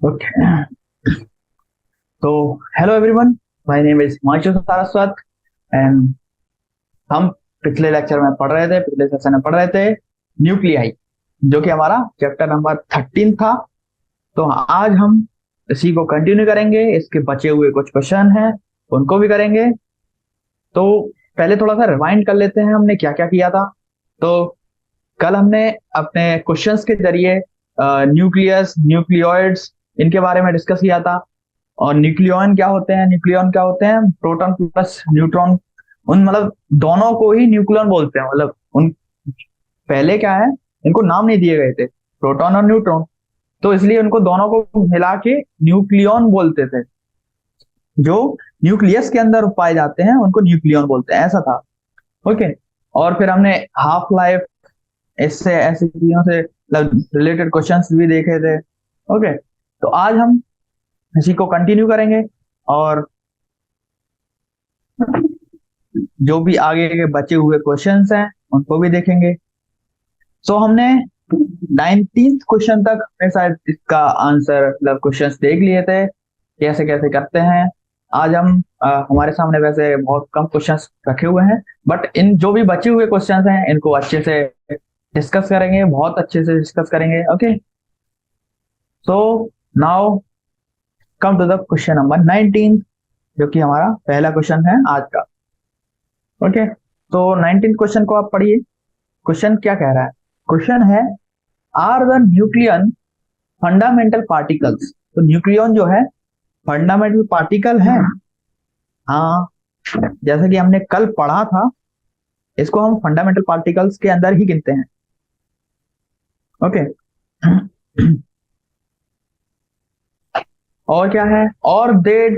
Okay. तो hello everyone, my name is Himanshu Saraswat and हम पिछले लेक्चर में पढ़ रहे थे, पिछले सेशन में पढ़ रहे थे न्यूक्लियाई, जो कि हमारा चैप्टर नंबर 13 था। तो आज हम इसी को कंटिन्यू करेंगे। इसके बचे हुए कुछ क्वेश्चन हैं, उनको भी करेंगे। तो पहले थोड़ा सा रिवाइंड कर लेते हैं, हमने क्या क्या किया था। तो कल हमने अपने क्वेश्चंस के जरिए न्यूक्लियस, न्यूक्लियोइड्स, इनके बारे में डिस्कस किया था। और न्यूक्लियॉन क्या होते हैं? न्यूक्लियॉन क्या होते हैं? प्रोटॉन प्लस न्यूट्रॉन, उन मतलब दोनों को ही न्यूक्लियॉन बोलते हैं। मतलब उन पहले क्या है, इनको नाम नहीं दिए गए थे, प्रोटॉन और न्यूट्रॉन, तो इसलिए उनको दोनों को मिला के न्यूक्लियॉन बोलते थे। जो न्यूक्लियस के अंदर पाए जाते हैं उनको न्यूक्लियॉन बोलते हैं, ऐसा था। ओके। और फिर हमने हाफ लाइफ, इससे ऐसी चीजों से रिलेटेड क्वेश्चंस भी देखे थे। ओके। तो आज हम इसी को कंटिन्यू करेंगे और जो भी आगे के बचे हुए क्वेश्चंस हैं उनको भी देखेंगे। सो हमने 19th क्वेश्चन तक हमने शायद इसका आंसर मतलब क्वेश्चंस देख लिए थे, कैसे कैसे करते हैं। आज हम हमारे सामने वैसे बहुत कम क्वेश्चंस रखे हुए हैं, बट इन जो भी बचे हुए क्वेश्चंस हैं इनको अच्छे से डिस्कस करेंगे, बहुत अच्छे से डिस्कस करेंगे। Okay. So now come to the question number 19, जो कि हमारा पहला क्वेश्चन है आज का। ओके। तो 19th क्वेश्चन को आप पढ़िए। क्वेश्चन क्या कह रहा है? क्वेश्चन है, are the nucleon fundamental particles. तो न्यूक्लियन जो है फंडामेंटल पार्टिकल है। हाँ, जैसा कि हमने कल पढ़ा था, इसको हम फंडामेंटल पार्टिकल्स के अंदर ही गिनते हैं। ओके। और क्या है? और they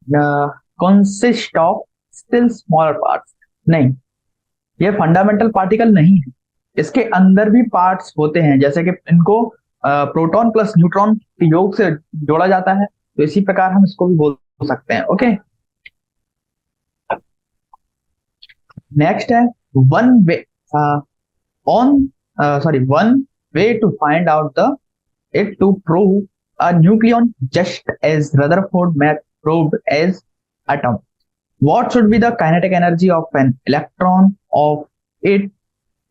consist of still smaller parts. नहीं, ये फंडामेंटल पार्टिकल नहीं है, इसके अंदर भी पार्ट्स होते हैं। जैसे कि इनको प्रोटॉन प्लस न्यूट्रॉन के योग से जोड़ा जाता है, तो इसी प्रकार हम इसको भी बोल सकते हैं। ओके। नेक्स्ट है, one way on one way to find out the it to prove a nucleon just as Rutherford Math proved as atom. What should be the kinetic energy of an electron of it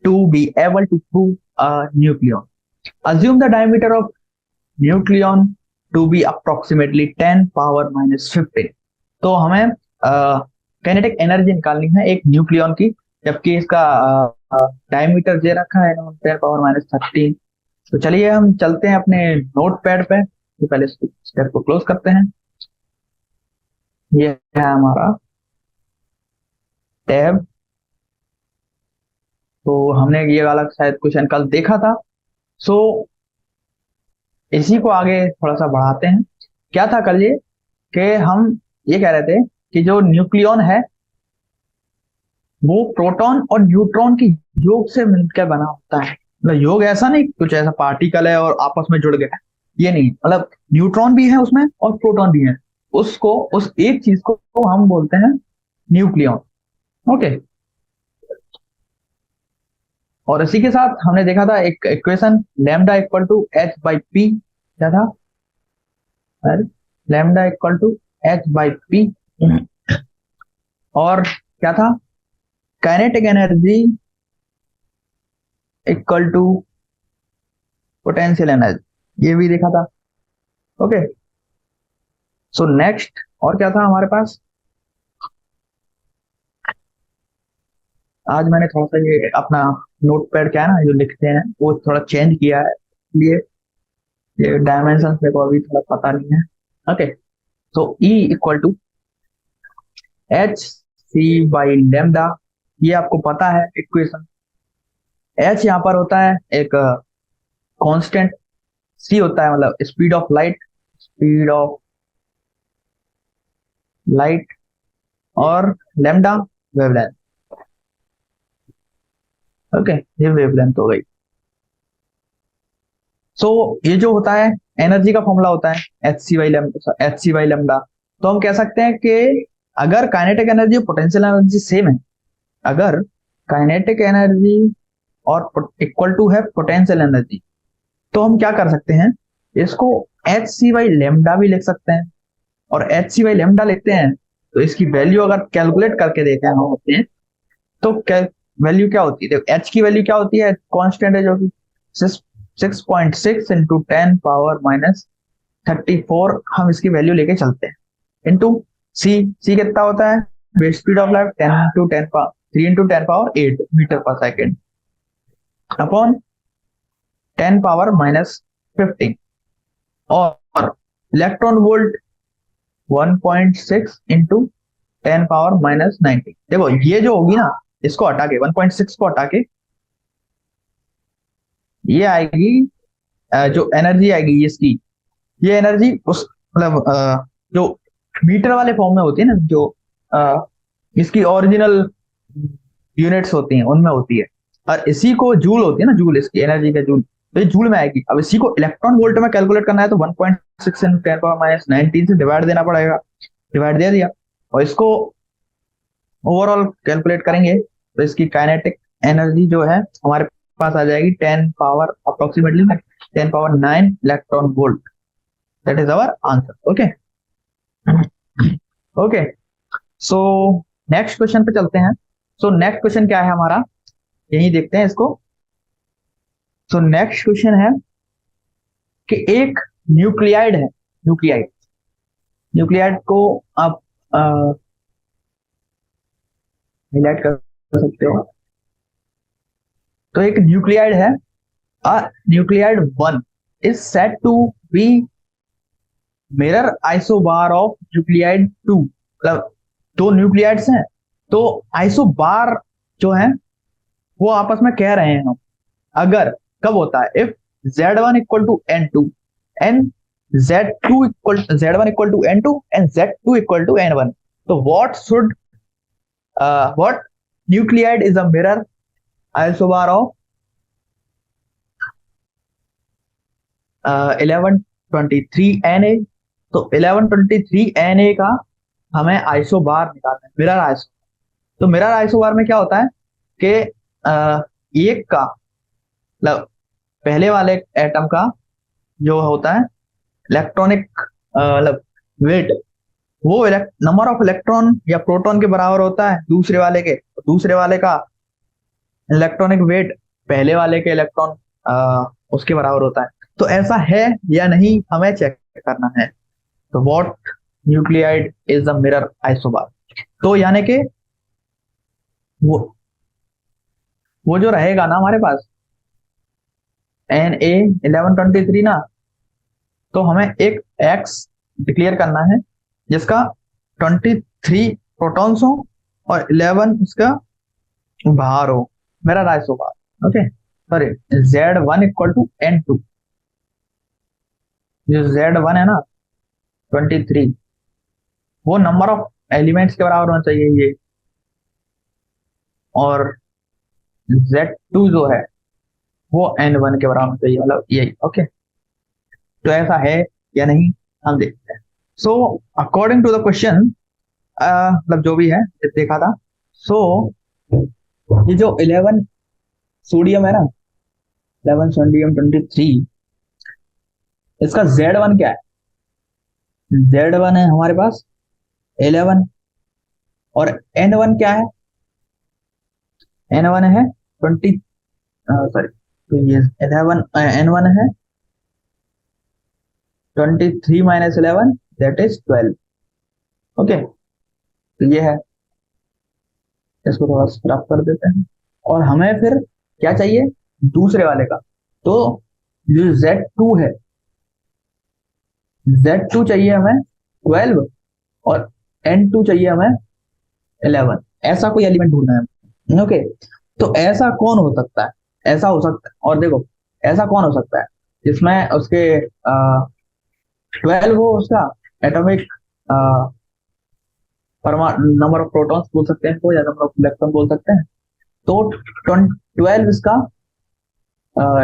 to be able to prove a nucleon? Assume the diameter of nucleon to be approximately 10 power minus 15. तो हमें kinetic energy निकालनी है एक nucleon की, जबकि इसका diameter दे रखा है 10 पावर माइनस 13। तो चलिए हम चलते हैं अपने नोट पैड पे। तो पहले स्टेप को क्लोज करते हैं। ये है हमारा टैब। तो हमने ये वाला शायद क्वेश्चन कल देखा था। सो इसी को आगे थोड़ा सा बढ़ाते हैं। क्या था कल ये कि हम ये कह रहे थे कि जो न्यूक्लियन है वो प्रोटॉन और न्यूट्रॉन के योग से मिलकर बना होता है। मतलब योग ऐसा नहीं कुछ ऐसा पार्टिकल है और आपस में जुड़ गया, ये नहीं। मतलब न्यूट्रॉन भी है उसमें और प्रोटॉन भी है, उसको उस एक चीज को हम बोलते हैं न्यूक्लियन। ओके। और इसी के साथ हमने देखा था एक equation, lambda equal to H by P. क्या था? Lambda equal to H by P. और क्या था? Kinetic energy equal to potential energy, ये भी देखा था। ओके। सो नेक्स्ट और क्या था हमारे पास? आज मैंने थोड़ा सा ये अपना नोट पैड क्या है ना जो लिखते हैं वो थोड़ा चेंज किया है, इसलिए ये डायमेंशन मेरे को अभी थोड़ा पता नहीं है। ओके। तो E equal to H C by lambda, ये आपको पता है इक्वेशन। एच यहाँ पर होता है एक कांस्टेंट, सी होता है मतलब speed of light, speed of light, और लेमडा वेवलेंथ। ओके, ये वेवलेंथ हो गई। सो ये जो होता है एनर्जी का फॉर्मूला होता है एच सी बाई लेमडा। तो हम कह सकते हैं कि अगर काइनेटिक एनर्जी और पोटेंशियल एनर्जी सेम है, अगर काइनेटिक एनर्जी और इक्वल टू है पोटेंशियल एनर्जी, तो हम क्या कर सकते हैं, इसको एच सी बाई लेमडा भी लिख सकते हैं, और एच सी बाई लेमडा लिखते हैं तो इसकी वैल्यू अगर कैलकुलेट करके देते हैं हम होते हैं, तो वैल्यू क्या होती है? देखो एच की वैल्यू क्या होती है, कांस्टेंट है जो कि 6.6 इंटू 10⁻−34, हम इसकी वैल्यू लेके चलते हैं, इंटू सी। सी कितना होता है? Speed of light 3 into 10 meter पर सेकेंड अपॉन 10⁻−15, और इलेक्ट्रॉन वोल्ट 1.6 इंटू 10⁻−19। देखो ये जो होगी ना, इसको हटा के 1.6 को हटा के ये आएगी, जो एनर्जी आएगी इसकी, ये एनर्जी उस मतलब जो मीटर वाले फॉर्म में होती है ना, जो इसकी ओरिजिनल यूनिट्स होती हैं उनमें होती है, और इसी को जूल होती है ना, जूल इसकी एनर्जी का जूल, तो ये जूल में आएगी। अब इसी को इलेक्ट्रॉन वोल्ट में कैलकुलेट करना है तो 1.6 × 10⁻−19 से डिवाइड देना पड़ेगा, डिवाइड दे दिया, और इसको ओवरऑल कैलकुलेट करेंगे तो इसकी काइनेटिक एनर्जी जो है हमारे पास आ जाएगी 10 power approximately 10⁻9 electron volt. That is our answer. Okay okay, so next question पे चलते हैं। सो नेक्स्ट क्वेश्चन क्या है हमारा, यही देखते हैं इसको। सो नेक्स्ट क्वेश्चन है कि एक न्यूक्लियाइड है, न्यूक्लियाइड, न्यूक्लियाइड को आप हाईलाइट कर सकते हो। तो एक न्यूक्लियाइड है, nuclide 1 is said to be mirror isobar of nuclide 2। मतलब दो न्यूक्लियाइड्स हैं, तो आइसोबार जो है वो आपस में कह रहे हैं हम, अगर कब होता है, if Z1 equal to N2 and Z1 equal to N2 and Z2 equal to N1, तो what nuclide is a mirror isobar of 1123 Na। तो 1123 Na का हमें आइसोबार निकालना है, मिरर आइसो। तो मिरर आइसोबार में क्या होता है कि एक का मतलब पहले वाले एटम का जो होता है इलेक्ट्रॉनिक मतलब वेट, वो नंबर ऑफ इलेक्ट्रॉन या प्रोटॉन के बराबर होता है दूसरे वाले के, दूसरे वाले का इलेक्ट्रॉनिक वेट पहले वाले के इलेक्ट्रॉन उसके बराबर होता है। तो ऐसा है या नहीं हमें चेक करना है। तो what nuclide is the mirror isobar, तो यानी कि वो जो रहेगा ना हमारे पास Na1123 ना, तो हमें एक X डिक्लेयर करना है जिसका 23 प्रोटॉन्स हो और 11 उसका बाहर हो, मेरा isobar. Okay, sorry, Z1 equal to N2, जो Z1 है ना 23, वो नंबर ऑफ एलिमेंट्स के बराबर होना चाहिए ये, और Z2 जो है वो N1 के बराबर होना चाहिए, मतलब यही। ओके, तो ऐसा है या नहीं हम देखते हैं। So according to the question, मतलब जो भी है देखा था, सो ये जो 11 सोडियम है ना, 11 सोडियम 23, इसका Z1 क्या है? Z1 है हमारे पास 11, और N1 क्या है? N1 है 20, सॉरी, तो ये 11 N1 है 23 - 11 दैट इज 12। ओके, तो ये है, इसको थोड़ा स्क्रब कर देते हैं, और हमें फिर क्या चाहिए दूसरे वाले का। तो जो Z2 है, Z2 चाहिए हमें 12, और N2 चाहिए हमें 11। ऐसा कोई एलिमेंट ढूंढना है। ओके, तो ऐसा कौन हो सकता है? ऐसा हो सकता है, और देखो ऐसा कौन हो सकता है जिसमें उसके 12 हो उसका एटॉमिक नंबर ऑफ प्रोटॉन्स बोल सकते हैं इसको, या नंबर ऑफ इलेक्ट्रॉन बोल सकते हैं। तो 12 इसका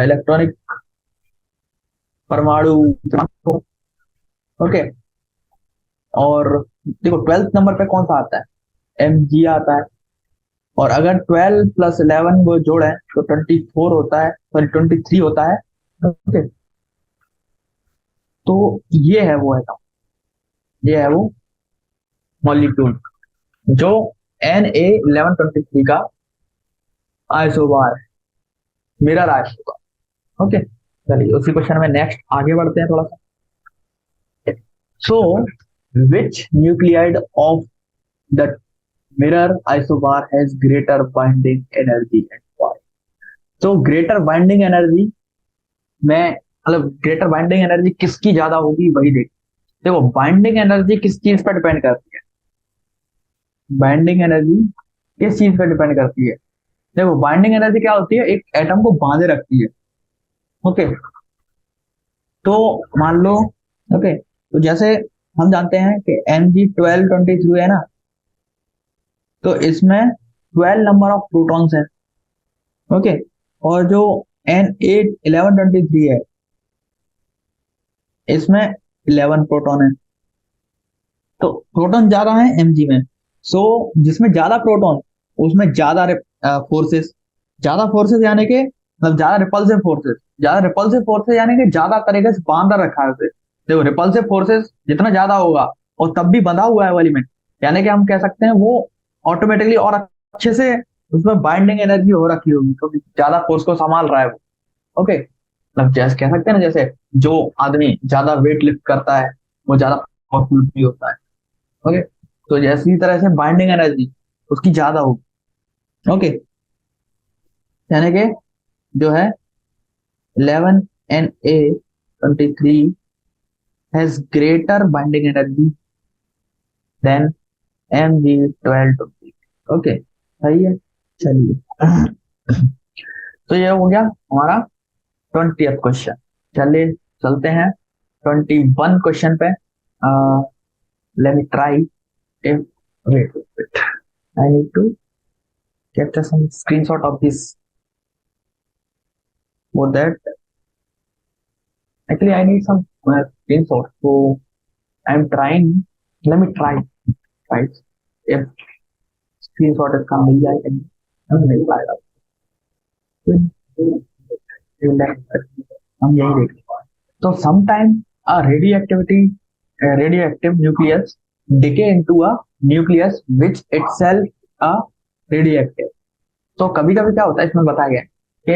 इलेक्ट्रॉनिक परमाणु। ओके, और देखो 12th नंबर पे कौन सा आता है? Mg आता है, और अगर 12 + 11 वो जोड़े तो 24 होता है, सॉरी 23 होता है। ओके, तो ये है वो एटम, ये है वो मॉलिक्यूल जो Na1123 का आइसोबार, मिरर आइसोबार। ओके, चलिए उसी क्वेश्चन में नेक्स्ट आगे बढ़ते हैं थोड़ा सा। So which nuclide of the mirror isobar has greater binding energy and why? तो ग्रेटर बाइंडिंग एनर्जी में, मतलब ग्रेटर बाइंडिंग एनर्जी किसकी ज्यादा होगी वही देख। देखो बाइंडिंग एनर्जी किस चीज पर डिपेंड करती है, बाइंडिंग एनर्जी किस चीज पर डिपेंड करती है। देखो बाइंडिंग एनर्जी क्या होती है, एक एटम को बांधे रखती है। ओके, तो मान लो, ओके, तो जैसे हम जानते हैं कि Mg1223 है ना, तो इसमें 12 नंबर ऑफ प्रोटॉन्स है। ओके, और जो Na1123 है, इसमें 11 प्रोटॉन है। तो प्रोटॉन ज्यादा है Mg में, सो जिसमें ज्यादा प्रोटॉन उसमें ज्यादा फोर्सेस, ज्यादा फोर्सेस यानी कि मतलब ज्यादा रिपल्सिव फोर्सेस, ज्यादा रिपल्सिव फोर्सेस यानी कि ज्यादा तरीके से बांधा रखा है उसे। देखो रिपल्सिव फोर्सेस जितना ज्यादा होगा और तब भी बंधा हुआ है वो एलिमेंट, यानी कि हम कह सकते हैं वो ऑटोमेटिकली और अच्छे से उसमें बाइंडिंग एनर्जी हो रखी होगी, क्योंकि ज्यादा फोर्स को संभाल रहा है वो। ओके, मतलब जैसे कह सकते हैं ना, जैसे जो आदमी ज्यादा वेट लिफ्ट करता है वो ज्यादा पावरफुल भी होता है। ओके, तो जैसी तरह से बाइंडिंग एनर्जी उसकी ज्यादा होगी। ओके, यानी कि जो है 11Na23 has greater binding energy than Mg1223। Okay, सही है। चलिए तो ये हो गया हमारा 20th क्वेश्चन। चलिए चलते हैं 21 क्वेश्चन पे। Let me try if, wait, I need to capture some screenshot of this, for that actually I need some screenshot, so I'm trying, let me try, right, if screenshot is come मिल जाए हम नहीं पाएगा, हम यही देख। तो sometime a radioactive nucleus decay into a nucleus which itself a radioactive। तो कभी कभी क्या होता है, इसमें बताया गया है कि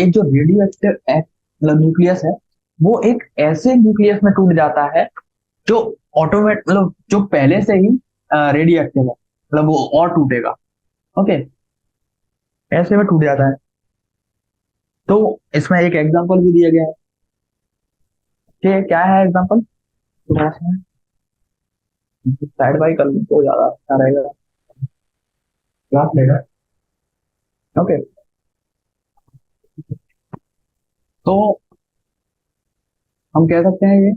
एक जो रेडियो एक्टिव मतलब न्यूक्लियस है, वो एक ऐसे न्यूक्लियस में टूट जाता है जो मतलब जो पहले से ही रेडियो एक्टिव है, मतलब वो और टूटेगा। ओके, ऐसे में टूट जाता है। तो इसमें एक एग्जांपल भी दिया गया है कि क्या है एग्जांपल, साइड बाई कर लूँ तो ज्यादा अच्छा रहेगा, क्लास लेगा। ओके, तो हम कह सकते हैं ये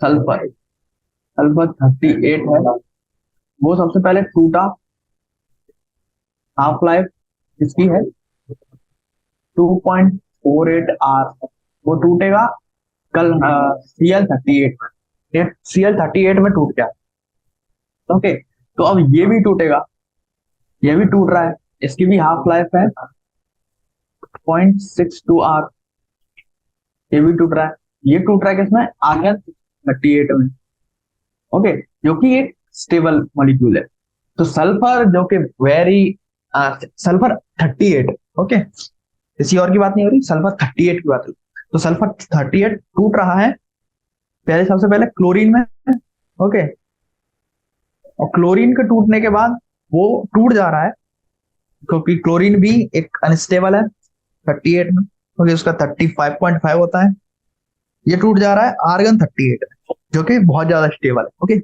सल्फर, सल्फर 38 है, वो सबसे पहले टूटा। हाफ लाइफ इसकी है 2.48 आवर, वो टूटेगा कल Cl38 में, Cl38 में टूट गया। ओके, तो अब ये भी टूटेगा, ये भी टूट रहा है, इसकी भी हाफ लाइफ है 0.62 आवर, ये भी टूट रहा है। ये टूट रहा है किसमें, Rn38 में। ओके, जो कि एक स्टेबल मॉलिक्यूल है। तो सल्फर जो कि वेरी, सल्फर 38, ओके, किसी और की बात नहीं हो रही, सल्फर 38 की बात हो रही। तो सल्फर 38 टूट रहा है पहले, सबसे पहले क्लोरीन में। ओके, और क्लोरीन के टूटने के बाद वो टूट जा रहा है, क्योंकि क्लोरीन भी एक अनस्टेबल है 38 में, क्योंकि उसका 35.5 होता है। ये टूट जा रहा है Rn38 में, जो कि बहुत ज्यादा स्टेबल है। ओके,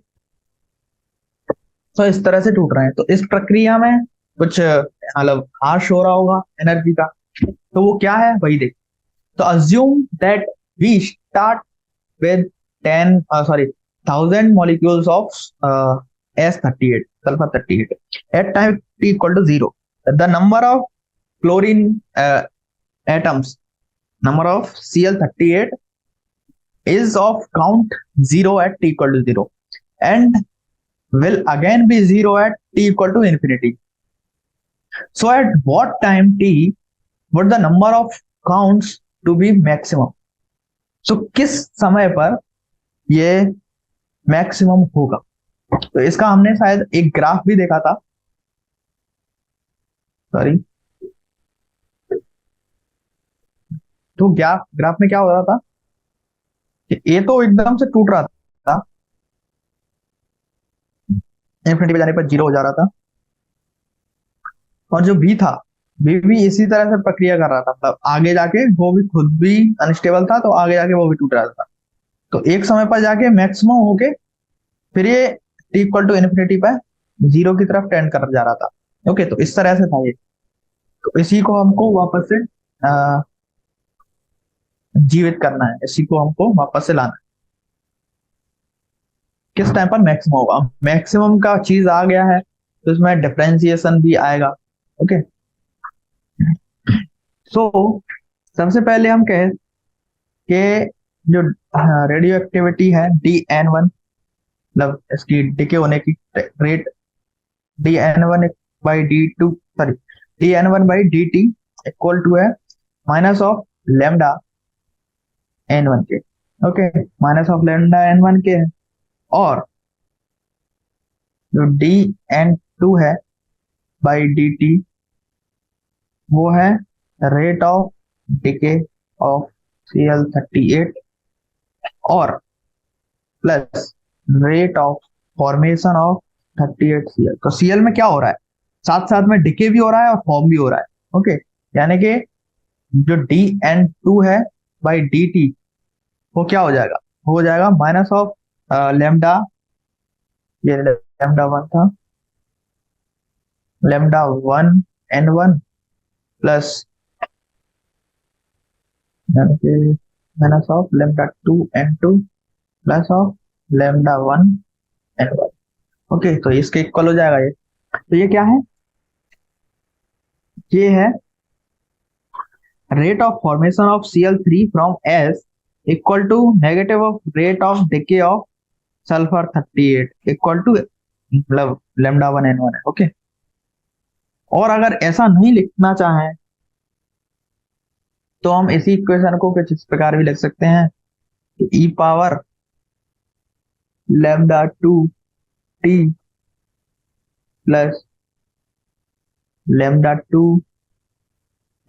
तो इस तरह से टूट रहे हैं। तो इस प्रक्रिया में कुछ मतलब हार्श हो रहा होगा एनर्जी का, तो वो क्या है वही देख। तो assume that we start with 10 sorry 1000 molecules of S38, sulfur 38 at time t equal to 0. The number of chlorine atoms, number of Cl38 is of count 0 at t equal to 0 and will again be 0 at t equal to infinity. So at what time t would the number of counts to be maximum? So किस समय पर ये maximum होगा। तो इसका हमने शायद एक ग्राफ भी देखा था, सॉरी। तो ग्राफ ग्राफ में क्या हो रहा था कि ए तो एकदम से टूट रहा था, इन्फिनिटी पे जाने पर जीरो हो जा रहा था, और जो बी था, बी भी इसी तरह से प्रक्रिया कर रहा था, मतलब आगे जाके वो भी खुद भी अनस्टेबल था, तो आगे जाके वो भी टूट रहा था। तो एक समय पर जाके मैक्सिमम होके फिर ये टी इक्वल टू इन्फिनिटी पे जीरो की तरफ टेंड कर जा रहा था। ओके, तो इस तरह से था ये। तो इसी को हमको वापस से जीवित करना है, इसी को हमको वापस से लाना है। किस टाइम पर मैक्सिमम होगा, मैक्सिमम का चीज आ गया है तो इसमें डिफरेंशिएशन भी आएगा। ओके, सो सबसे पहले हम कहें कि जो रेडियो एक्टिविटी है DN1, मतलब इसकी डिके होने की rate DN1 by D2, sorry, DN1/dt equal to है माइनस ऑफ लेमडा N1 के। Okay, minus of lambda N1 के है। और जो DN2 है बाई dt, वो है rate of decay of Cl38, और plus rate of formation of 38Cl। तो Cl में क्या हो रहा है, साथ साथ में डिके भी हो रहा है और फॉर्म भी हो रहा है। ओके, यानी कि जो DN2 है बाई dt, वो क्या हो जाएगा, हो जाएगा माइनस ऑफ लेमडा, ये लेमडा 1 था, lambda 1 N1 plus minus of lambda 2 N2 plus of lambda 1 N1। Okay, तो इसके इक्वल हो जाएगा ये। तो ये क्या है, ये है rate of formation of Cl3 from S equal to negative of rate of decay of sulphur 38 equal to मतलब लेमडा 1 N1 है। ओके, और अगर ऐसा नहीं लिखना चाहें तो हम इसी इक्वेशन को कुछ इस प्रकार भी लिख सकते हैं, E power lambda 2 t plus lambda 2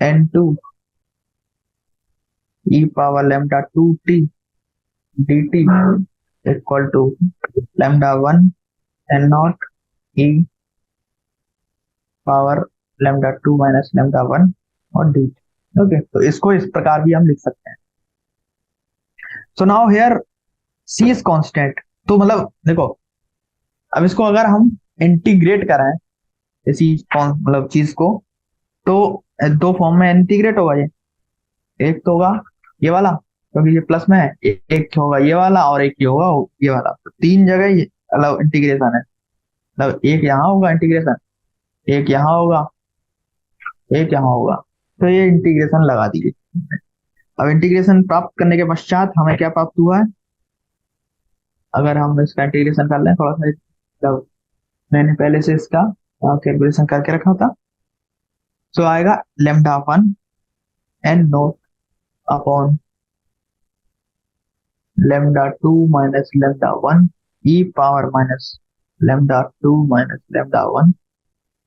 N2 E power lambda 2 t dt equal to lambda 1 N0 E power lambda 2 - lambda 1 और dt। ओके, तो इसको इस प्रकार भी हम लिख सकते हैं। So now here C is constant. तो मतलब देखो, अब इसको अगर हम इंटीग्रेट कराएं इसी मतलब चीज को, तो दो फॉर्म में इंटीग्रेट होगा ये। एक तो होगा ये वाला, क्योंकि ये प्लस में है, एक होगा ये वाला, और एक ये होगा ये वाला। तो तीन जगह ये मतलब इंटीग्रेशन है, मतलब एक यहाँ होगा इंटीग्रेशन, एक यहाँ होगा, एक यहाँ होगा। तो ये इंटीग्रेशन लगा दीजिए। अब इंटीग्रेशन प्राप्त करने के पश्चात हमें क्या प्राप्त हुआ है, अगर हम इसका इंटीग्रेशन कर लें थोड़ा सा, मतलब मैंने पहले से इसका कैलकुलेशन करके रखा था। तो आएगा lambda 1 N0 upon lambda 2 - lambda 1 ई पावर माइनस लेमडा 2 - लेमडा 1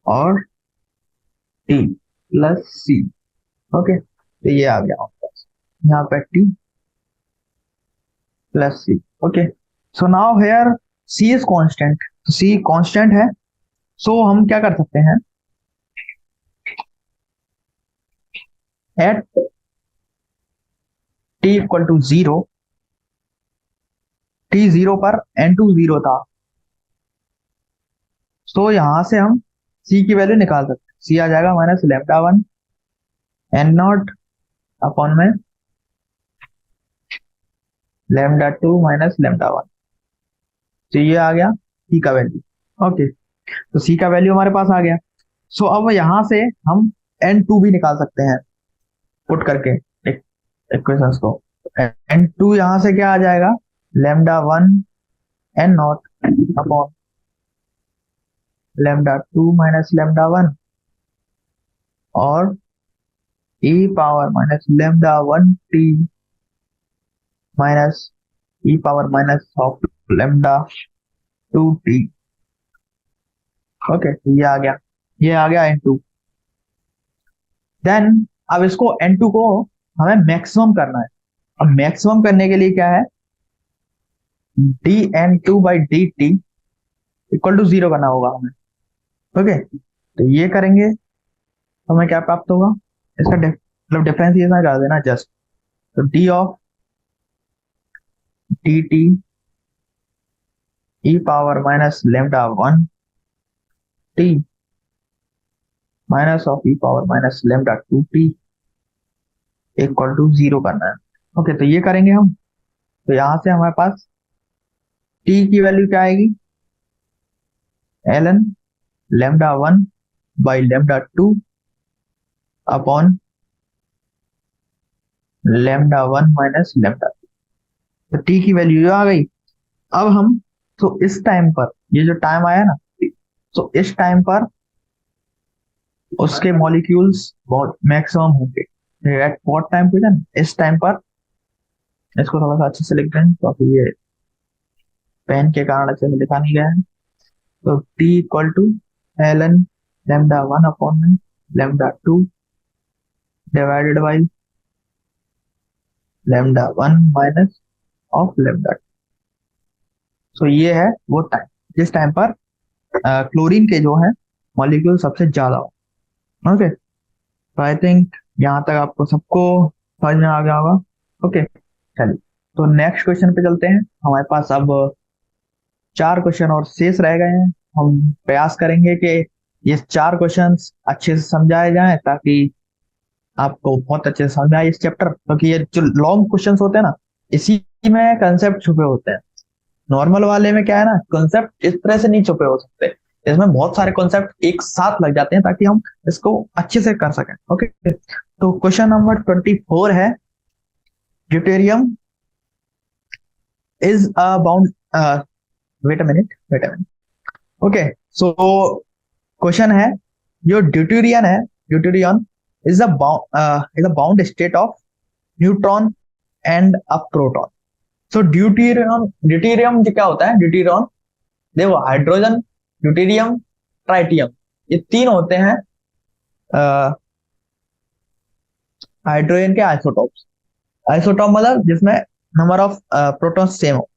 और टी प्लस सी। ओके, तो ये आ गया हमारे पास यहाँ पे T plus C. Okay, so now here C is constant, C constant है। सो हम क्या कर सकते हैं, at T equal to 0, t 0 पर N2 0 था, तो यहां से हम सी की वैल्यू निकाल सकते हैं। सी आ जाएगा माइनस लेमडा 1 N0 अपॉन में लेमडा 2 - लेमडा 1। तो ये आ गया सी का वैल्यू। ओके, तो सी का वैल्यू हमारे पास आ गया। सो अब यहां से हम N2 भी निकाल सकते हैं, पुट करके इक्वेशंस को। N2 यहां से क्या आ जाएगा, lambda 1 N0 upon lambda 2 - lambda 1 और e power minus lambda 1 t minus E power minus of lambda 2t। Okay, ये आ गया N2। देन अब इसको N2 को हमें मैक्सिमम करना है। अब मैक्सिमम करने के लिए क्या है, dN2/dt इक्वल टू 0 करना होगा हमें। ओके, तो ये करेंगे तो हमें क्या प्राप्त होगा, इसका मतलब डिफरेंशिएशन कर देना जस्ट। तो d of dt e power minus lambda 1t minus of e power minus lambda 2t equal to 0 करना है। ओके, तो ये करेंगे हम। तो यहां से हमारे पास t की वैल्यू क्या आएगी, ln लेमडा 1/लेमडा 2 अपॉन लेमडा 1 माइनस लेमडा। तो t की वैल्यू आ गई। अब हम, तो इस टाइम पर, ये जो टाइम आया ना, तो इस टाइम पर उसके मॉलिक्यूल्स बहुत मैक्सिमम होंगे। एट व्हाट टाइम क्वेश्चन, इस टाइम पर। इसको थोड़ा सा अच्छे से लिख दें क्योंकि ये पेन के कारण अच्छे से लिखा नहीं गया है। तो t equal to ln lambda 1 upon lambda 2 divided by lambda 1 minus of lambda. So ये है वो टाइम जिस टाइम पर क्लोरीन के जो है मॉलिक्यूल सबसे ज्यादा हो। ओके, तो आई थिंक यहाँ तक आपको सबको समझ में आ गया होगा। ओके, चलिए तो नेक्स्ट क्वेश्चन पे चलते हैं। हमारे पास अब 4 क्वेश्चन और शेष रह गए हैं। हम प्रयास करेंगे कि ये 4 क्वेश्चंस अच्छे से समझाए जाएं ताकि आपको बहुत अच्छे से समझ में आए इस चैप्टर, क्योंकि ये जो लॉन्ग क्वेश्चंस होते हैं ना, इसी में कंसेप्ट छुपे होते हैं। नॉर्मल वाले में क्या है ना, कॉन्सेप्ट इस तरह से नहीं छुपे हो सकते। इसमें बहुत सारे कॉन्सेप्ट एक साथ लग जाते हैं ताकि हम इसको अच्छे से कर सकें। ओके, तो क्वेश्चन नंबर 24 है, deuterium is a bound, wait a minute. Okay, so question है, जो ड्यूटेरियन है, deuteron is a bound state of neutron and a proton. So deuterium deuterium क्या होता है, ड्यूटेरियम देखो, हाइड्रोजन, ड्यूटेरियम, ट्राइटियम, ये तीन होते हैं हाइड्रोजन के आइसोटॉप्स। आइसोटॉप मतलब जिसमें नंबर ऑफ प्रोटॉन सेम हो।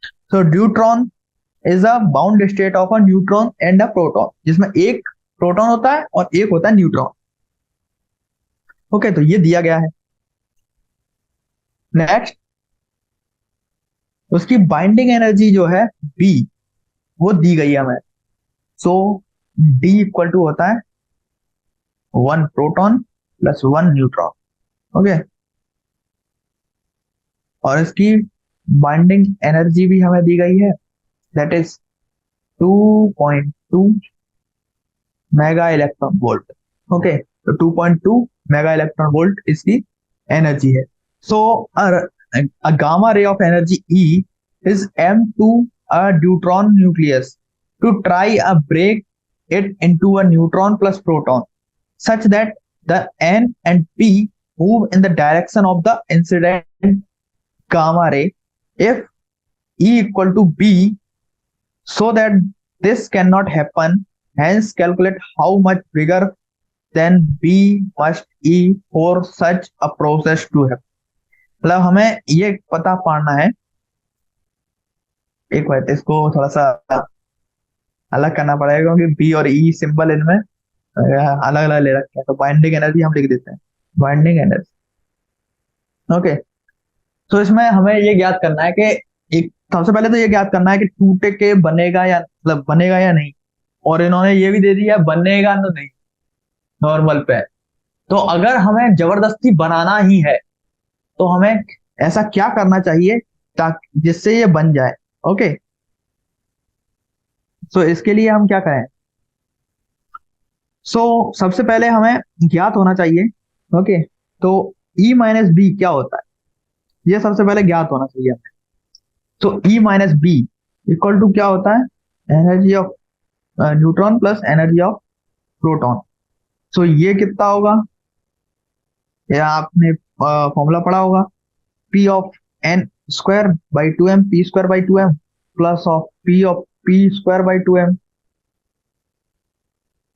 So deuteron is a bound state of a neutron and a proton, जिसमें एक प्रोटॉन होता है और एक होता है न्यूट्रॉन। ओके, तो ये दिया गया है। नेक्स्ट, उसकी बाइंडिंग एनर्जी जो है बी, वो दी गई है हमें। सो डी इक्वल टू होता है 1 प्रोटॉन + 1 न्यूट्रॉन। ओके, और इसकी बाइंडिंग एनर्जी भी हमें दी गई है, that is 2.2 mega electron volt. Okay, तो 2.2 मेगा इलेक्ट्रॉन वोल्ट इसकी एनर्जी है। सो a gamma ray of energy E is m to a deuteron nucleus to try a break it into a neutron plus proton such that the N and P move in the direction of the incident gamma ray if E equal to B, so that this cannot happen, hence calculate how much bigger than B must E for such a process to happen। मतलब हमें ये पता पाना है, एक बार इसको थोड़ा सा अलग करना पड़ेगा क्योंकि बी और ई सिंबल इनमें अलग अलग ले रखे हैं। तो बाइंडिंग एनर्जी हम लिख देते हैं, बाइंडिंग एनर्जी। ओके, तो इसमें हमें ये ज्ञात करना है कि एक, सबसे पहले तो ये ज्ञात करना है कि टूटे के बनेगा या मतलब बनेगा या नहीं। और इन्होंने ये भी दे दिया बनेगा ना नहीं, नॉर्मल पे। तो अगर हमें जबरदस्ती बनाना ही है तो हमें ऐसा क्या करना चाहिए ताकि जिससे ये बन जाए। ओके, सो इसके लिए हम क्या करें, सबसे पहले हमें ज्ञात होना चाहिए। ओके, तो E-B क्या होता है, ये सबसे पहले ज्ञात होना चाहिए हमें। तो E-B इक्वल टू क्या होता है, energy of neutron plus energy of proton. So ये कितना होगा, ये आपने फॉर्मूला पढ़ा होगा, P of N square by 2m, P square by 2m plus of P square by 2m,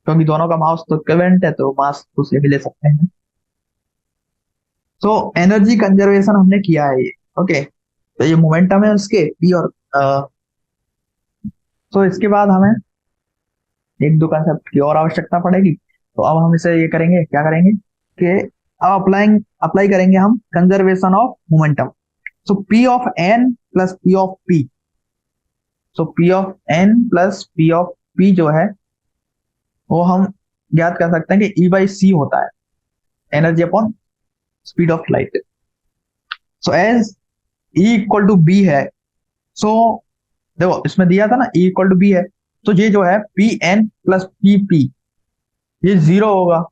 क्योंकि दोनों का मास तो इक्विवेलेंट है तो मास दूसरे भी ले सकते हैं। तो एनर्जी कंजर्वेशन हमने किया है ये। ओके, तो ये मोमेंटम है उसके पी और तो इसके बाद हमें एक दो कंसेप्ट की और आवश्यकता पड़ेगी। तो अब हम इसे ये करेंगे, क्या करेंगे कि अब अप्लाई करेंगे हम conservation of momentum. So P of N plus P of P, so P of N plus P of P जो है वो हम ज्ञात कर सकते हैं कि ई बाई सी होता है, energy upon speed of light. So as E equal to B है, सो देखो इसमें दिया था ना ई इक्वल टू बी है, तो ये जो है P N plus P P ये जीरो होगा।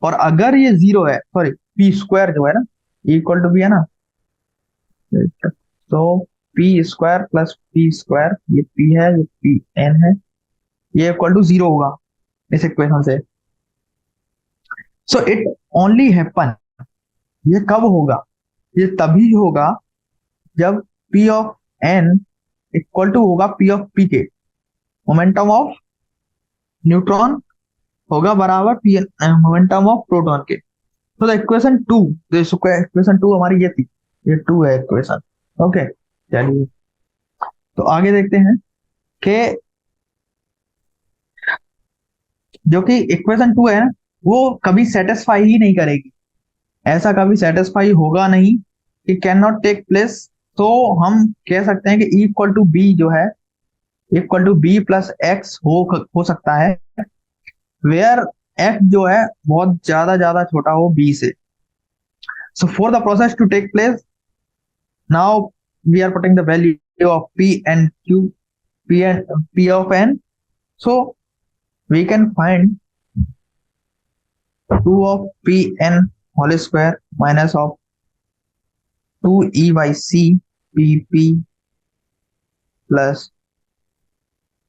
और अगर ये जीरो है, सॉरी पी स्क्वायर जो है ना इक्वल टू बी है ना, तो P square plus P square, ये पी है ये पी एन है, ये इक्वल टू जीरो होगा इस इक्वेशन से। सो इट ओनली हैपन, ये कब होगा, ये तभी होगा जब P of N equal to होगा पी ऑफ पी के, मोमेंटम ऑफ न्यूट्रॉन होगा बराबर पी मोमेंटम ऑफ प्रोटॉन के। तो the equation two, equation two हमारी ये थी, ये टू है इक्वेशन। ओके, चलिए तो आगे देखते हैं कि जो कि इक्वेशन टू है वो कभी सेटिस्फाई ही नहीं करेगी, ऐसा कभी सेटिस्फाई होगा नहीं कि कैन नॉट टेक प्लेस। तो हम कह सकते हैं कि ई इक्वल टू बी जो है equal to B plus X हो सकता है, वेयर एक्स जो है बहुत ज्यादा ज्यादा छोटा हो बी से। So for the process to take place, now we are putting the value of P and Q, P and P of N, so we can find 2 of Pn whole square minus of 2e by c pp plus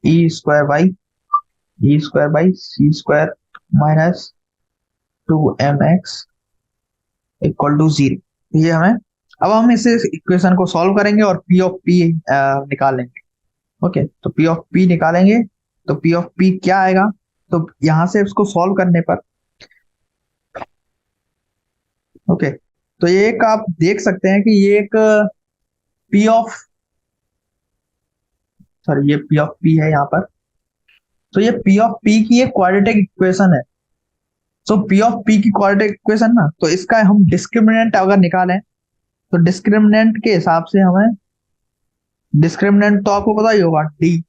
e square by c square minus 2mx equal to zero. ये हमें, अब हम इस equation को solve करेंगे और P of P निकालेंगे। Okay, तो पी ऑफ पी निकालेंगे, तो पी ऑफ पी क्या आएगा, तो यहां से उसको सॉल्व करने पर ओके, तो ये एक आप देख सकते हैं कि ये एक पी ऑफ, सॉरी ये पी ऑफ पी है यहाँ पर, तो ये पी ऑफ पी की एक क्वाड्रेटिक इक्वेशन है। सो पी ऑफ पी की क्वाड्रेटिक इक्वेशन ना, तो इसका हम डिस्क्रिमिनेंट अगर निकालें तो डिस्क्रिमिनेंट के हिसाब से हमें, डिस्क्रिमिनेंट तो आपको पता ही होगा D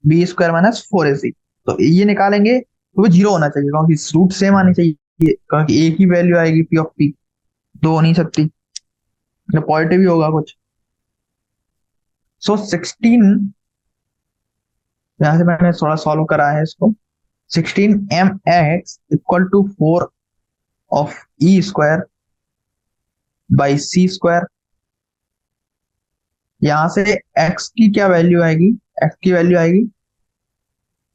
B square minus four A C, तो ये निकालेंगे तो वो जीरो होना चाहिए क्योंकि रूट सेम आनी चाहिए, क्योंकि एक ही वैल्यू आएगी पी ऑफ पी, दो हो नहीं सकती, पॉजिटिव ही होगा कुछ। सो 16, यहां से मैंने थोड़ा सॉल्व करा है इसको, 16mx equal to 4 of E square by C square, यहां से x की क्या वैल्यू आएगी, x की वैल्यू आएगी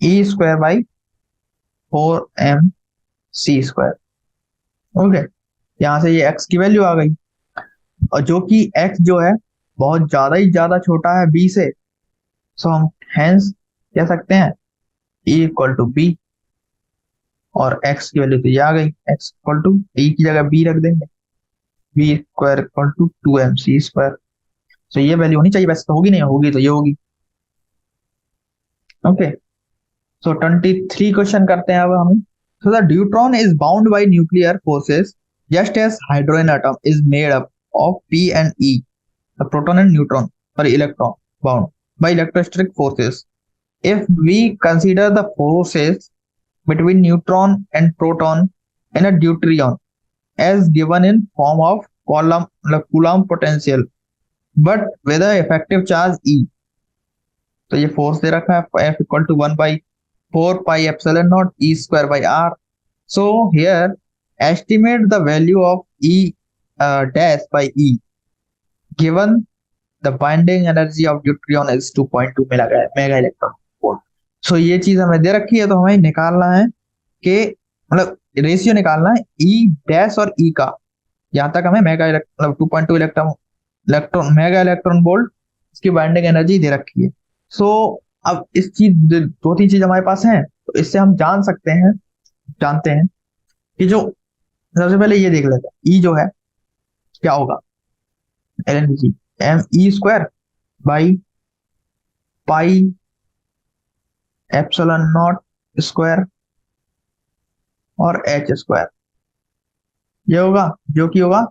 E square by 4m C square. Okay, यहां से ये x की वैल्यू आ गई, और जो कि x जो है बहुत ज्यादा ही ज्यादा छोटा है b से, सो हम हेंस कह सकते हैं e इक्वल टू बी, और x की वैल्यू तो ये आ गई, x इक्वल टू e की जगह b रख देंगे, b square equal to 2m C square. तो ये वैल्यू होनी चाहिए, वैसे तो होगी नहीं, होगी तो ये होगी। ओके, सो 23 क्वेश्चन करते हैं अब हम। So the deuteron is bound by nuclear forces just as hydrogen atom is made up of p and e, the proton and neutron or electron bound by electrostatic forces. If we consider the forces between neutron and proton in a deuterium as given in form of Coulomb potential, but with the effective charge E, तो ये force दे रखा है F equal to 1/4 pi epsilon naught E square by R. So here estimate the value of E dash by E given the binding energy of deuterium is 2.2 mega electron volt. So ये चीज हमें दे रखी है, तो हमें निकालना है कि मतलब रेशियो निकालना है ई डैश और ई का, यहाँ तक हमें मेगा मतलब 2.2 इलेक्ट्रॉन मेगा इलेक्ट्रॉन वोल्ट इसकी बाइंडिंग एनर्जी दे रखी है। सो अब इस चीज दो तीन चीज हमारे पास हैं, तो इससे हम जानते हैं कि जो सबसे पहले ये देख लेते हैं ई जो है क्या होगा, L N G M E square by pi epsilon naught square और एच स्क्वायर, ये होगा जो कि होगा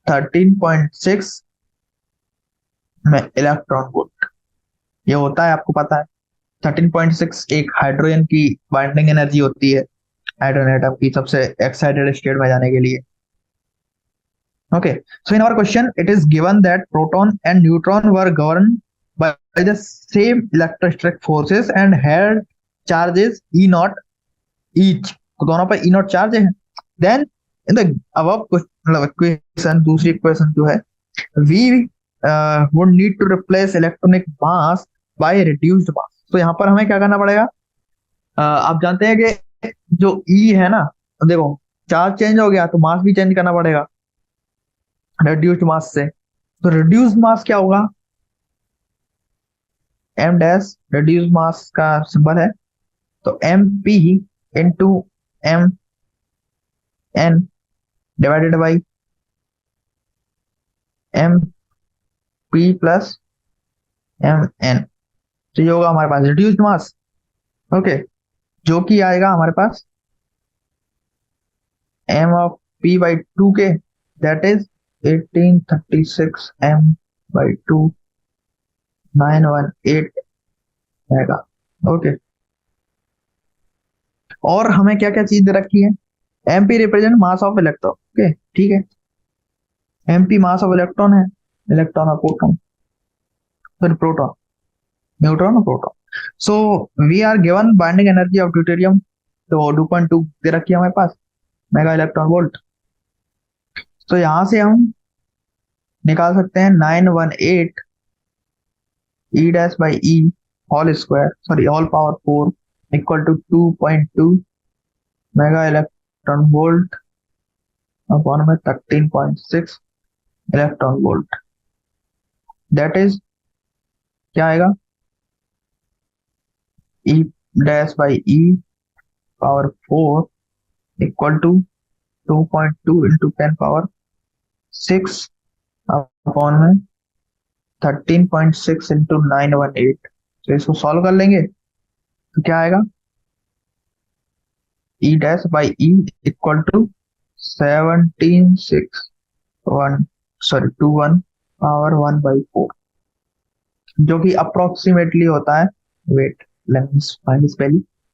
13.6 में इलेक्ट्रॉन वोल्ट। ये होता है, आपको पता है 13.6 एक हाइड्रोजन की बाइंडिंग एनर्जी होती है हाइड्रोजन एटम की सबसे एक्साइटेड स्टेट में जाने के लिए। Okay, so in our question, it is given that proton and neutron were governed by the same electrostatic forces and had charges E naught each. तो दोनों पर E naught चार्ज है। Then in the above question, दूसरी question जो है, we would need to replace electronic mass by reduced mass. तो यहाँ पर हमें क्या करना पड़ेगा? आप जानते हैं कि जो E है ना, देखो चार्ज चेंज हो गया तो मास भी चेंज करना पड़ेगा रिड्यूस्ड मास से। तो रिड्यूस्ड मास क्या होगा, एम डैश रिड्यूस्ड मास का सिंबल है, तो M P into M N divided by M P plus M N. तो ये होगा हमारे पास रिड्यूस्ड मास। ओके, जो कि आएगा हमारे पास M of P by two के, that is 1836 M by two 918 रहेगा। ओके, और हमें क्या क्या चीज दे रखी है, MP represent mass of electron. Okay ठीक है, एमपी मास ऑफ इलेक्ट्रॉन है, इलेक्ट्रॉन और प्रोटॉन, सॉरी प्रोटॉन, न्यूट्रॉन और proton. So we are given binding energy of deuterium, तो 2.2 दे रखी है हमारे पास मेगा इलेक्ट्रॉन वोल्ट। तो यहां से हम निकाल सकते हैं 918 E dash by E whole square, sorry whole power 4 equal to 2.2 mega electron volt upon में 13.6 इलेक्ट्रॉन वोल्ट, दैट इज क्या आएगा, E dash by E power 4 equal to 2.2 into 10 power 6 upon में 13.6 इंटू 918। तो इसको सॉल्व कर लेंगे तो क्या आएगा, E dash by E equal to 1761 sorry 21 power 1 by 4, जो कि अप्रोक्सीमेटली होता है, वेट पहली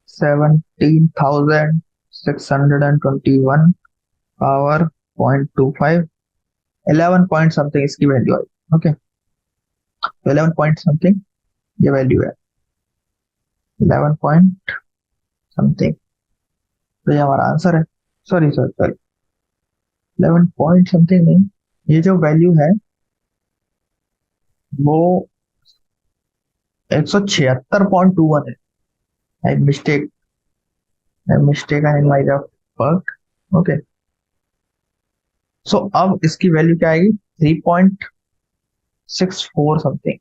17,621 पावर 0.25, 11 पॉइंट समथिंग इसकी वैल्यू आई। ओके, 11 पॉइंट समथिंग ये वैल्यू है, 11 पॉइंट समथिंग, तो ये हमारा आंसर है। सॉरी 11 पॉइंट समथिंग नहीं, ये जो वैल्यू है वो 176.21 है। I mistake in my work. Okay, so अब इसकी वैल्यू क्या आएगी, 3.64 समथिंग,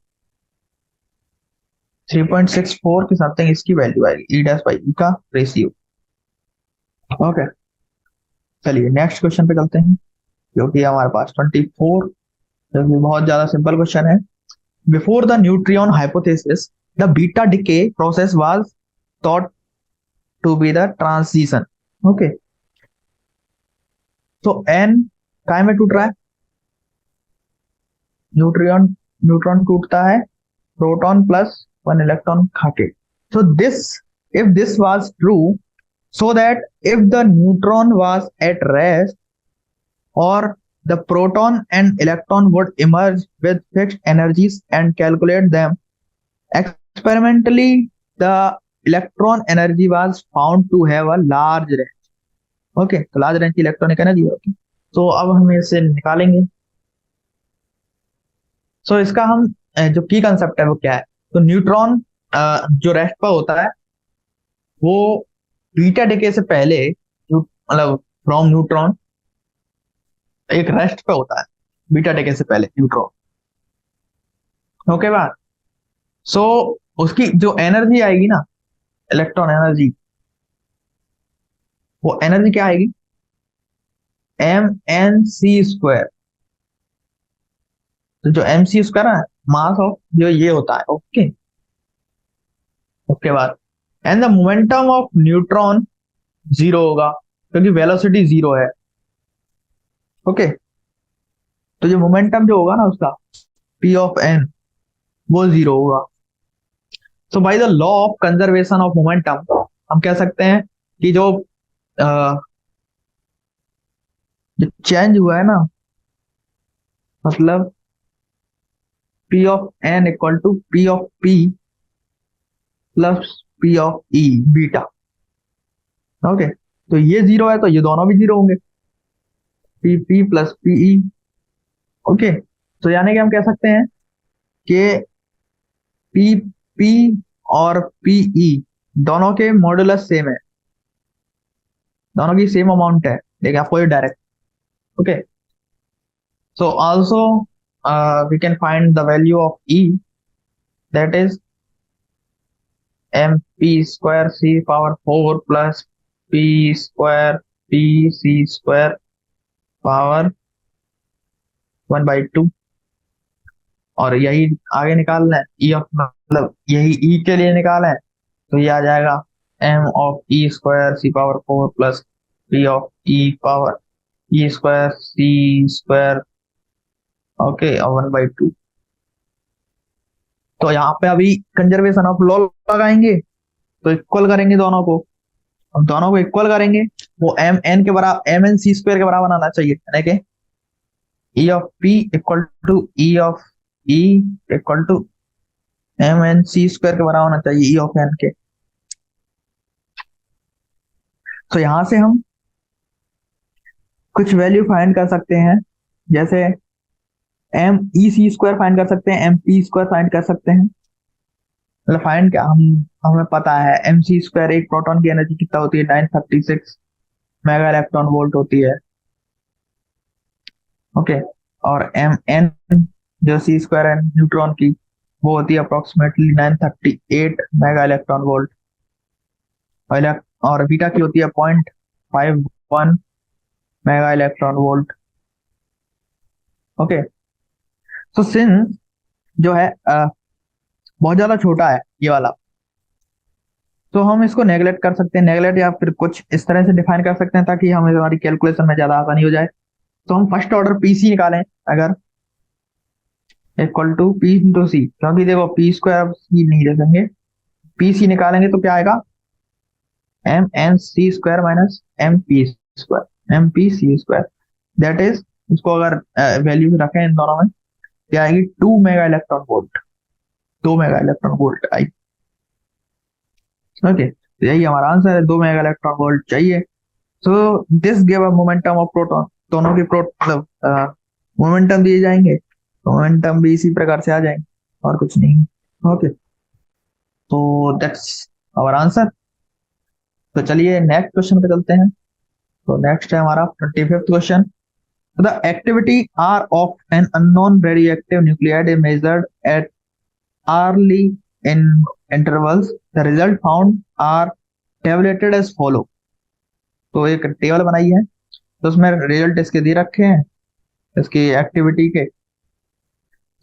3.64 की समथिंग इसकी वैल्यू आएगी, ई डैश बाई ई का रेशियो। ओके, चलिए नेक्स्ट क्वेश्चन पे चलते हैं, जो कि हमारे पास 24, जो कि बहुत ज्यादा सिंपल क्वेश्चन है। Before the neutrino hypothesis the beta decay process was thought to be the transition. Okay, तो एन काय में टूट रहा है, न्यूट्रॉन टूटता है प्रोटॉन प्लस 1 इलेक्ट्रॉन खाके। So if this was true, so that if the neutron was at rest or the proton and electron would emerge with fixed energies and calculate them experimentally, the electron energy was found to have a large range. Okay, तो large range की electronic energy होगी। तो अब हम इसे निकालेंगे। सो इसका हम जो की कंसेप्ट है वो क्या है, तो न्यूट्रॉन जो रेस्ट पर होता है वो बीटा डिके से पहले, मतलब फ्रॉम न्यूट्रॉन एक रेस्ट पे होता है बीटा टेकन से पहले न्यूट्रॉन। ओके बात। सो उसकी जो एनर्जी आएगी ना, इलेक्ट्रॉन एनर्जी, वो एनर्जी क्या आएगी, mnc²। तो जो mc² है, मास ऑफ जो ये होता है। ओके। उसके बाद and the momentum of neutron zero होगा, क्योंकि वेलोसिटी जीरो है। ओके। तो जो मोमेंटम जो होगा ना उसका, p ऑफ n, वो जीरो होगा। So by the law of conservation of momentum हम कह सकते हैं कि अ, जो चेंज हुआ है ना, मतलब p of n equal to p of p plus p of e beta. Okay. तो ये जीरो है तो ये दोनों भी जीरो होंगे, p p plus p e। Okay. तो यानी कि हम कह सकते हैं कि p p और p e दोनों के मॉडुलस सेम है, दोनों की सेम अमाउंट है, लेकिन आपको ये direct. Okay. So also we can find the value of e, that is mp² c⁴ plus p² pc² power 1/2। और यही आगे निकालना है, ई ऑफ, मतलब यही ई के लिए निकाला है, तो ये आ जाएगा m(e²c⁴ plus p of e power e²c²। Okay. और 1/2। तो यहाँ पे अभी कंजर्वेशन ऑफ लॉ लगाएंगे, तो इक्वल करेंगे दोनों को। अब दोनों को इक्वल करेंगे, वो एम एन के बराबर, mnc² के बराबर आना चाहिए, यानी कि e of p equal to e of e equal to mnc² के बराबर होना चाहिए e ऑफ n के। तो यहां से हम कुछ वैल्यू फाइंड कर सकते हैं, जैसे mec² फाइंड कर सकते हैं, mp² फाइंड कर सकते हैं। मतलब फाइंड क्या, हम हमें पता है mc², एक प्रोटॉन की एनर्जी कितना होती है, 936 मेगा इलेक्ट्रॉन वोल्ट होती है। ओके। और एम एन जो c² है न्यूट्रॉन की, वो होती है अप्रोक्सीमेटली 938 मेगा इलेक्ट्रॉन वोल्ट। और बीटा की होती है 0.51 मेगा इलेक्ट्रॉन वोल्ट। ओके। तो सिंस जो है बहुत ज्यादा छोटा है ये वाला, तो हम इसको नेगलेक्ट कर सकते हैं, नेगलेक्ट या फिर कुछ इस तरह से डिफाइन कर सकते हैं ताकि हमें हमारी कैलकुलेशन में ज्यादा आसानी हो जाए। तो हम फर्स्ट ऑर्डर पीसी निकालें, अगर इक्वल टू पी इंटू सी, क्योंकि देखो p² सी नहीं रखेंगे, पीसी निकालेंगे तो क्या आएगा, mnc² minus mp², that is, इसको अगर वैल्यू रखें इन दोनों में, क्या आएगी, 2 mega electron volt, 2 mega electron volt आई। ओके। तो यही हमारा आंसर है, 2 मेगा इलेक्ट्रॉन वोल्ट चाहिए। So this give a momentum of proton, दोनों की मतलब मोमेंटम दिए जाएंगे, मोमेंटम भी इसी प्रकार से आ जाएंगे, और कुछ नहीं। ओके। तो दैट्स आवर आंसर। तो चलिए नेक्स्ट क्वेश्चन पे चलते हैं। तो नेक्स्ट है हमारा 25th क्वेश्चन। The activity R of an unknown radioactive nuclide is measured at hourly in intervals. The result found are tabulated as follow. तो एक टेबल बनाई है, तो उसमें रिजल्ट इसके दे रखे हैं, इसकी एक्टिविटी के।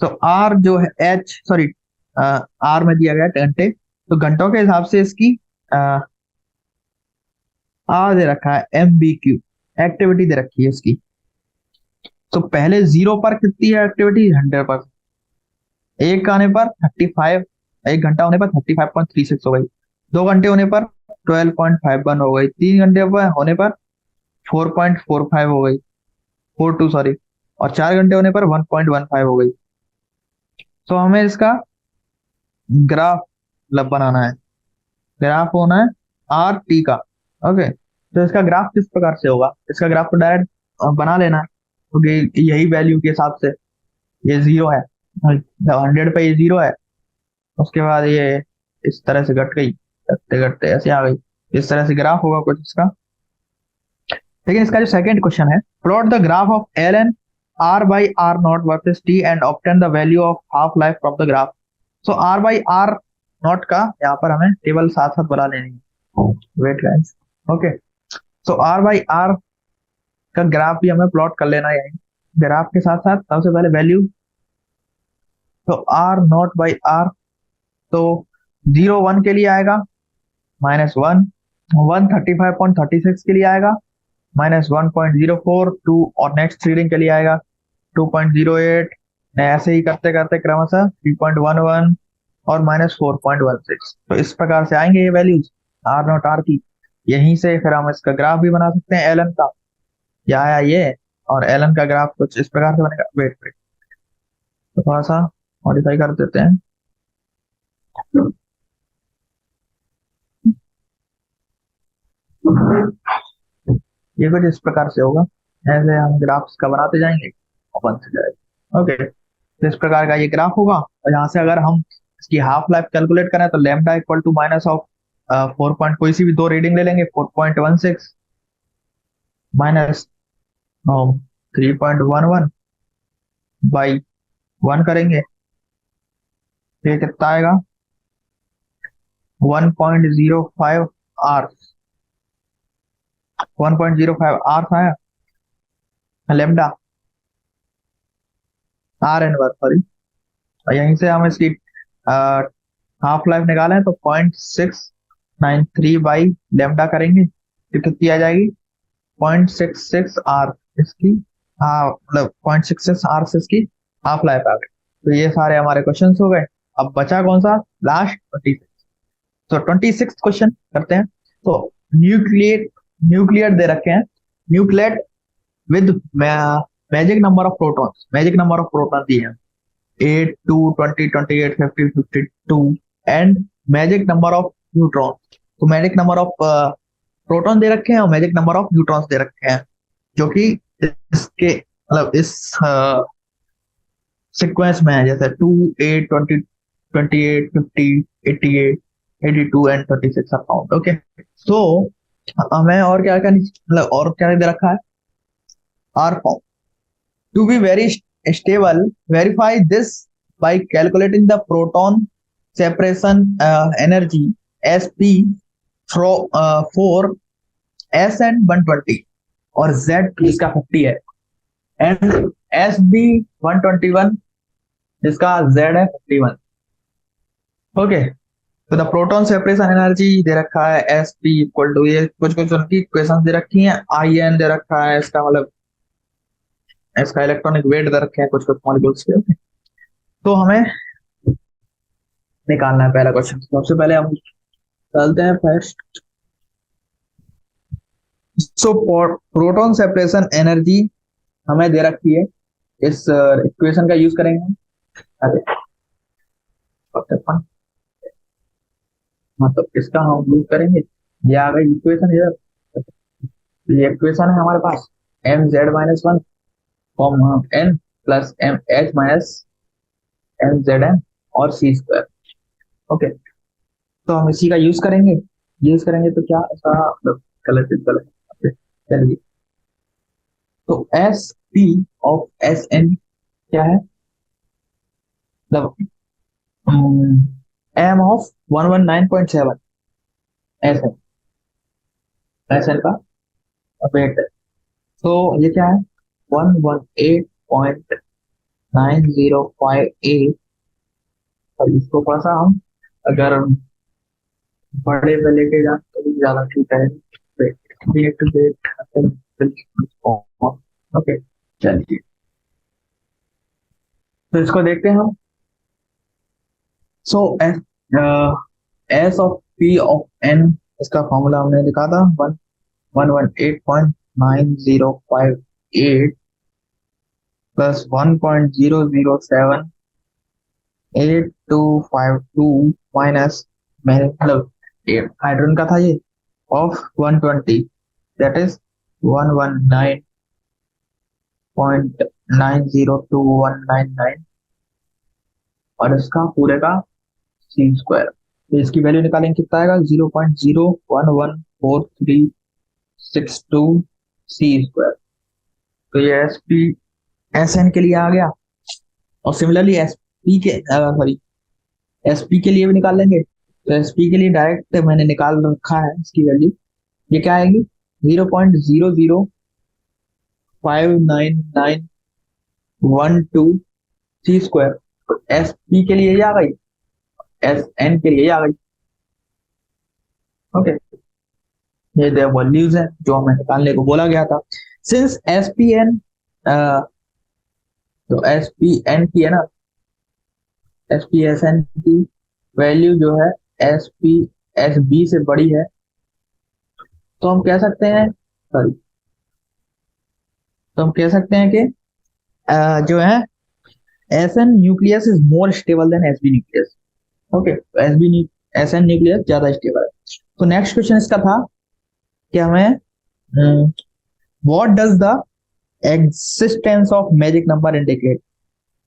तो आर जो है एच, सॉरी, आर में दिया गया घंटे, तो घंटों के हिसाब से इसकी आर दे रखा है, MBQ एक्टिविटी दे रखी है इसकी। तो पहले 0 पर कितनी है एक्टिविटी, 100%। एक आने पर 35, एक घंटा होने पर 35.36 हो गई, 2 घंटे होने पर 12.51 हो गई, 3 घंटे पर होने पर 4.45 हो गई, 42 सॉरी, और 4 घंटे होने पर 1.15 हो गई। तो हमें इसका ग्राफ बनाना है, ग्राफ होना है RT का। ओके। तो इसका ग्राफ किस प्रकार से होगा, इसका ग्राफ तो डायरेक्ट बना लेना है, क्योंकि यही वैल्यू के हिसाब से ये 0 है, 100 पे ये 0 है, उसके बाद ये इस तरह से घट गई, घटते घटते ऐसे आ गई, इस तरह से ग्राफ होगा कुछ इसका। लेकिन इसका जो सेकंड क्वेश्चन है, plot the graph of L N R by R naught versus T and obtain the value of half life from the graph. So R by R naught का यहाँ पर हमें टेबल साथ साथ बना लेनी है। Wait guys, okay. So R by R का ग्राफ भी हमें प्लॉट कर लेना है, ग्राफ के साथ साथ सबसे पहले वैल्यू। तो आर नॉट बाई आर, तो 0 1 के लिए आएगा -1, 135.36 के लिए आएगा -1.042, और नेक्स्ट रीडिंग के लिए आएगा 2.08, ऐसे ही करते करते क्रमशः 3.11 और -4.16। तो इस प्रकार से आएंगे ये वैल्यूज आर नॉट आर की। यहीं से फिर हम इसका ग्राफ भी बना सकते हैं एलन का। क्या आया ये, और एलन का ग्राफ कुछ इस प्रकार से बनेगा। वेट वेट, तो थोड़ा सा मॉडिफाई कर देते हैं। ये कुछ इस प्रकार से होगा, ऐसे हम ग्राफ्स का बनाते जाएंगे और बनते जाएगा। ओके, तो इस प्रकार का ये ग्राफ होगा। और यहाँ से अगर हम इसकी हाफ लाइफ कैलकुलेट करें तो lambda equal to minus of 4 point, कोई सी भी दो रीडिंग ले लेंगे, 4.16 माइनस 3.11 बाई 1 करेंगे, तो ये कितना आएगा 1.05 आवर्स, 1.05 आवर्स आया lambda R N work, sorry. और यहीं से हम इसकी हाफ लाइफ निकालें तो 0.693 बाई लेमडा करेंगे, तो कितनी आ जाएगी 0.66 आर इसकी, हाँ मतलब 0.66 आर से इसकी हाफ लाइफ आ गई। तो ये सारे हमारे क्वेश्चन हो गए। अब बचा कौन सा, लास्ट 26। तो 26 क्वेश्चन करते हैं। तो न्यूक्लिएट, न्यूक्लियर दे रखे हैं, न्यूक्लियट with magic number of protons, magic number of proton दिए हैं 8 2 20 28 50 52 and magic number of neutron. तो मैजिक नंबर ऑफ प्रोटॉन दे रखे हैं और मैजिक नंबर ऑफ न्यूट्रॉन्स दे रखे हैं, जो कि इसके मतलब इस सीक्वेंस में है, जैसे 2 8 20 28 50 88 82 एंड 36 अकाउंट। ओके, सो हमें और क्या क्या मतलब और क्या दे रखा है, are form to be very stable, verify this by calculating the proton separation energy sp for sn 120 और z जिसका 50 है, एंड sb 121 जिसका z है 51। ओके, तो द प्रोटॉन सेपरेशन एनर्जी दे रखा है sp इक्वल टू, ये कुछ कुछ उनकी इक्वेशन दे रखी हैं, in दे रखा है, इसका मतलब इसका इलेक्ट्रॉनिक वेट दे रखे हैं कुछ कुछ मॉलिक्यूल्स के। ओके, तो हमें निकालना है पहला क्वेश्चन। सबसे पहले हम डालते हैं फर्स्ट। सो प्रोटॉन सेपरेशन एनर्जी हमें दे रखी है, इस इक्वेशन का यूज करेंगे हम। अरे मतलब इसका हम यूज करेंगे, ये आ गई इक्वेशन इधर, ये इक्वेशन है हमारे पास mz-1 n plus mh minus mzn और c स्क्वायर। ओके, तो हम इसी का यूज करेंगे, यूज करेंगे तो क्या ऐसा मतलब गलत गलत। चलिए, तो S P of S N क्या है, मतलब M of 119.7 S N, S N का वेट है। तो ये क्या है 118.9058। और इसको थोड़ा सा हम अगर बड़े पे लेके जाए तो भी ज्यादा ठीक है। ओके, चलिए तो इसको देखते हैं हम। So S of P of N, इसका फॉर्मूला हमने लिखा था 118.9058 प्लस 1.0078252 माइनस, मैंने मतलब हाइड्रोजन का था ये, ऑफ 120 दैट इज 119.902199 और इसका पूरे का सी स्क्वायर। तो इसकी वैल्यू निकालेंगे कितना आएगा 0.0114362 सी स्क्वायर। तो ये एस पी एस एन के लिए आ गया, और सिमिलरली एस पी के सॉरी एस पी के लिए भी निकाल लेंगे। तो एस पी के लिए डायरेक्ट मैंने निकाल रखा है इसकी वैल्यू। ये क्या आएगी? 0.0059912 एस पी के लिए ये आ गई, एस एन के लिए ये आ गई। ओके, ये दो वैल्यूज है जो हमें निकालने को बोला गया था। सिंस एस पी एन, तो एस पी एन की है ना, एस पी एस एन की वैल्यू जो है एस पी एस बी से बड़ी है, तो हम कह सकते हैं, सॉरी, तो हम कह सकते हैं कि जो है S N nucleus is more stable than S B nucleus. Okay, तो S B S N nucleus ज्यादा स्टेबल है। तो नेक्स्ट क्वेश्चन इसका था कि हमें what does the existence of magic number indicate.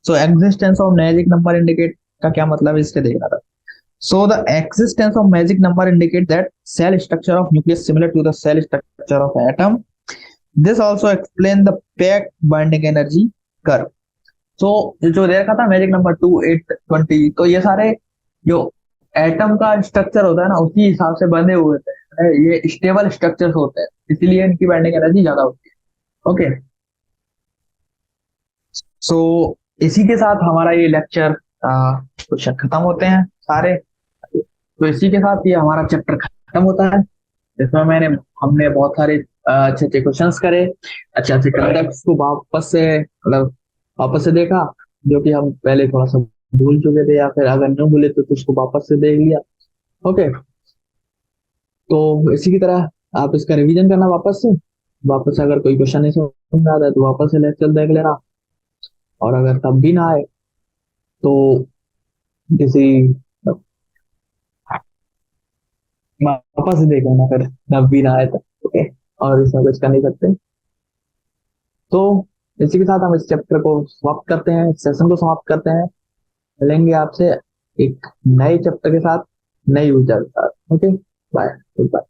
So existence of magic number indicate का क्या मतलब है, इसके देखना था। So the existence of magic number indicate that cell structure of nucleus similar to the cell structure of atom. This also explain the pack binding energy curve. So जो दे रखा था मैजिक नंबर 2 8 20, तो ये सारे जो एटम का structure होता है ना उसी हिसाब से बंधे हुए थे, ये स्टेबल स्ट्रक्चर्स होते हैं, इसीलिए इनकी बाइंडिंग एनर्जी ज्यादा होती है। ओके, सो इसी के साथ हमारा ये लेक्चर क्वेश्चन खत्म होते हैं सारे। तो इसी के साथ ये हमारा चैप्टर खत्म होता है, जिसमें हमने बहुत सारे अच्छे अच्छे क्वेश्चंस करे, अच्छे अच्छे कंसेप्ट्स को वापस से मतलब वापस से देखा, जो कि हम पहले थोड़ा सा भूल चुके थे, या फिर अगर नहीं भूले तो उसको वापस से देख लिया। ओके, तो इसी की तरह आप इसका रिवीजन करना वापस से अगर कोई क्वेश्चन नहीं समझ आता है तो वापस से लेक्चर देख लेना, और अगर तब भी ना आए तो किसी वापस से देख लेना, फिर तब भी ना आए तो। ओके, और इसमें कुछ कर नहीं सकते। तो इसी के साथ हम इस चैप्टर को समाप्त करते हैं, इस सेशन को समाप्त करते हैं। मिलेंगे आपसे एक नए चैप्टर के साथ, नई ऊर्जा के साथ। Okay, bye, good bye.